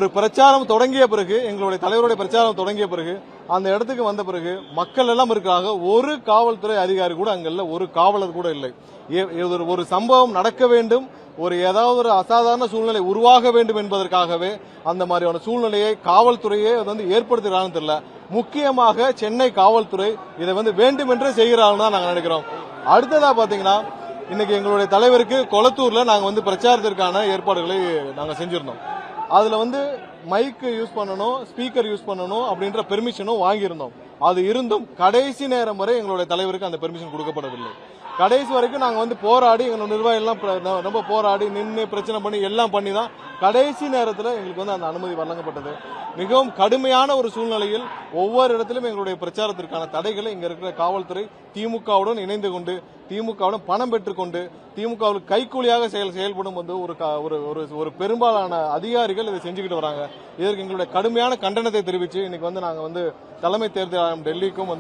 ஒரு பிரச்சாரம் தொடங்கிய பிறகு, எங்களுடைய தலைவருடைய பிரச்சாரம் தொடங்கிய பிறகு, அந்த இடத்துக்கு வந்த பிறகு மக்கள் எல்லாம் இருக்கிறாங்க. ஒரு காவல்துறை அதிகாரி கூட அங்க இல்ல, ஒரு காவலர் கூட இல்லை. ஒரு சம்பவம் நடக்க வேண்டும், ஏதாவது ஒரு அசாதாரண சூழ்நிலை உருவாக வேண்டும் என்பதற்காகவே அந்த மாதிரியான சூழ்நிலையை காவல்துறையே ஏற்படுத்துகிறான்னு தெரியல. முக்கியமாக சென்னை காவல்துறை இதை வேண்டுமென்றே செய்கிறார்கள் தான் நாங்க நினைக்கிறோம். அடுத்ததா பாத்தீங்கன்னா, இன்னைக்கு எங்களுடைய தலைவருக்கு கொளத்தூர்ல நாங்க பிரச்சாரத்திற்கான ஏற்பாடுகளை நாங்க செஞ்சிருந்தோம். அதுல மைக் யூஸ் பண்ணணும், ஸ்பீக்கர் யூஸ் பண்ணணும் அப்படின்ற பெர்மிஷனும் வாங்கியிருந்தோம். அது இருந்தும் கடைசி நேரம் வரை எங்களுடைய தலைவருக்கு அந்த பெர்மிஷன் கொடுக்கப்படவில்லை. கடைசி வரைக்கும் நாங்க போராடி, எங்களோட நிர்வாகம் எல்லாம் ரொம்ப போராடி நின்று பிரச்சனை பண்ணி எல்லாம் பண்ணி தான் கடைசி நேரத்தில் எங்களுக்கு அந்த அனுமதி வழங்கப்பட்டது. மிகவும் கடுமையான ஒரு சூழ்நிலையில் ஒவ்வொரு இடத்திலும் எங்களுடைய பிரச்சாரத்திற்கான தடைகளை இங்க இருக்கிற காவல்துறை திமுகவுடன் இணைந்து கொண்டு, திமுகவுடன் பணம் பெற்றுக்கொண்டு, திமுகவுக்கு கைக்கூலியாக செயல்படும் ஒரு பெரும்பாலான அதிகாரிகள் இதை செஞ்சுக்கிட்டு வராங்க. இதற்கு எங்களுடைய கடுமையான கண்டனத்தை தெரிவித்து இன்னைக்கு நாங்க தலைமை தேர்தல் ஆணையம் டெல்லிக்கும்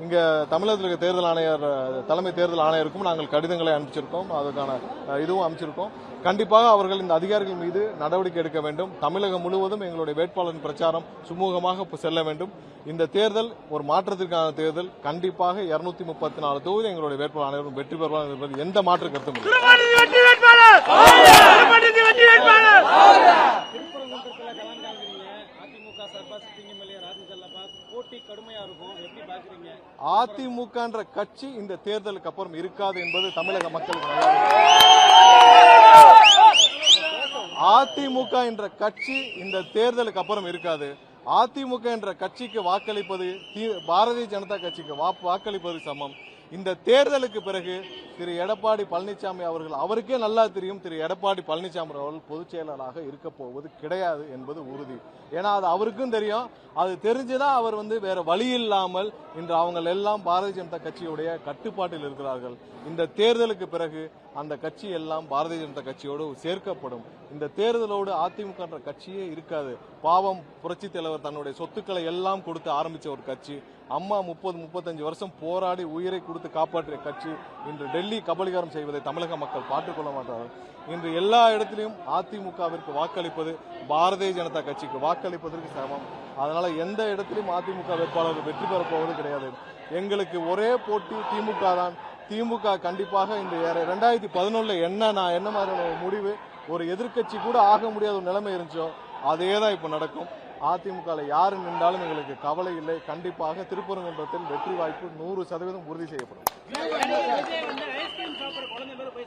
இங்க தமிழகத்தில் இருக்க தேர்தல் ஆணையர், தலைமை தேர்தல் ஆணையருக்கும் நாங்கள் கடிதங்களை அனுப்பிச்சிருக்கோம். அதுக்கான இதுவும் அனுப்பிச்சிருக்கோம். கண்டிப்பாக அவர்கள் இந்த அதிகாரிகள் மீது நடவடிக்கை எடுக்க வேண்டும். தமிழகம் முழுவதும் எங்களுடைய வேட்பாளரின் பிரச்சாரம் சுமூகமாக செல்ல வேண்டும். இந்த தேர்தல் ஒரு மாற்றத்திற்கான தேர்தல். கண்டிப்பாக 234 தொகுதி எங்களுடைய வேட்பாளர் அனைவரும் வெற்றி பெறுவார் என்பது எந்த மாற்று கருத்தும் இல்லை. அதிமுக என்ற கட்சி இந்த தேர்தலுக்கு அப்புறம் இருக்காது என்பது தமிழக மக்களுக்கு அதிமுக என்ற கட்சி இந்த தேர்தலுக்கு அப்புறம் இருக்காது. அதிமுக என்ற கட்சிக்கு வாக்களிப்பது பாரதிய ஜனதா கட்சிக்கு வாக்களிப்பது சமம். இந்த தேர்தலுக்கு பிறகு திரு எடப்பாடி பழனிசாமி அவருக்கே நல்லா தெரியும், திரு எடப்பாடி பழனிசாமி அவர்கள் பொதுச் செயலராக இருக்க போவது கிடையாது என்பது உறுதி. ஏன்னா அது அவருக்கும் தெரியும். அது தெரிஞ்சுதான் அவர் வேற வழி இல்லாமல் இன்று அவங்க எல்லாம் பாரதிய ஜனதா கட்சியுடைய கட்டுப்பாட்டில் இருக்கிறார்கள். இந்த தேர்தலுக்கு பிறகு அந்த கட்சி எல்லாம் பாரதிய ஜனதா கட்சியோடு சேர்க்கப்படும். இந்த தேர்தலோடு அதிமுக என்ற கட்சியே இருக்காது. பாவம் புரட்சி தலைவர் தன்னுடைய சொத்துக்களை எல்லாம் கொடுத்து ஆரம்பிச்ச ஒரு கட்சி. அம்மா 30-35 வருஷம் போராடி உயிரை கொடுத்து காப்பாற்றிய கட்சி இன்று டெல்லி கபலீகரம் செய்வதை தமிழக மக்கள் பார்த்துக்கொள்ள மாட்டார்கள். இன்று எல்லா இடத்திலும் அதிமுகவிற்கு வாக்களிப்பது பாரதிய ஜனதா கட்சிக்கு வாக்களிப்பதற்கு சமம். அதனால எந்த இடத்திலும் அதிமுக வேட்பாளர்கள் வெற்றி பெறப் போவது கிடையாது. எங்களுக்கு ஒரே போட்டி திமுக தான். திமுக கண்டிப்பாக இந்த 2011 என்ன மாதிரியான முடிவு ஒரு எதிர்கட்சி கூட ஆக முடியாத ஒரு நிலைமை இருந்துச்சோ அதே தான் இப்ப நடக்கும். அதிமுக யாரு நின்றாலும் எங்களுக்கு கவலை இல்லை. கண்டிப்பாக திருப்பரங்குன்றத்தில் வெற்றி வாய்ப்பு 100% உறுதி செய்யப்படும்.